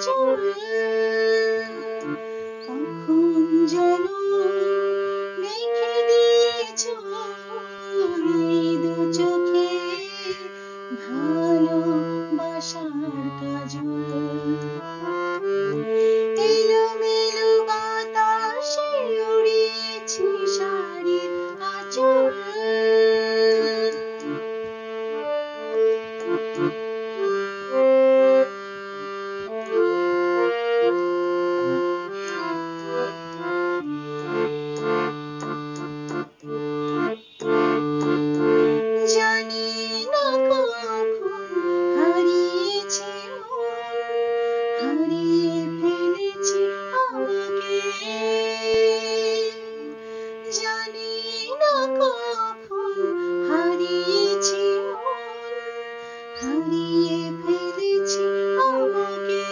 আঁচল কখন যেন মেখে দিয়েছ এই দু চোখে ভালোবাসার কাজল এলোমেলো বাতাসে উড়িয়েছি শাড়ির আঁচল জানি না কখন হারিয়েছি মন হারিয়ে ফেলেছি আমাকে জানি না কখন হারিয়েছি মন হারিয়ে ফেলেছি আমাকে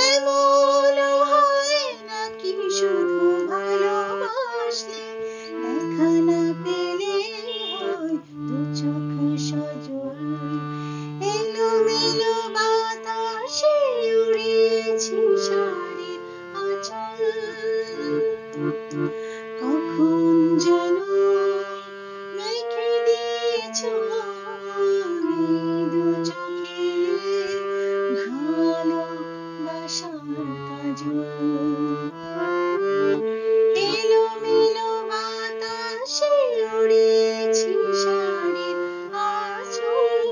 এমন হয় নাকি শুধু ভালোবাসলে দেখা না পেলে হয় দু চোখ সজল এলোমেলো বাতাসে উড়িয়েছি শাড়ির আঁচল কখন যেন মেখে দিয়েছ এই দু চোখে ভালোবাসার কাজল এলোমেলো বাতাসে উড়িয়েছি শাড়ির আঁচল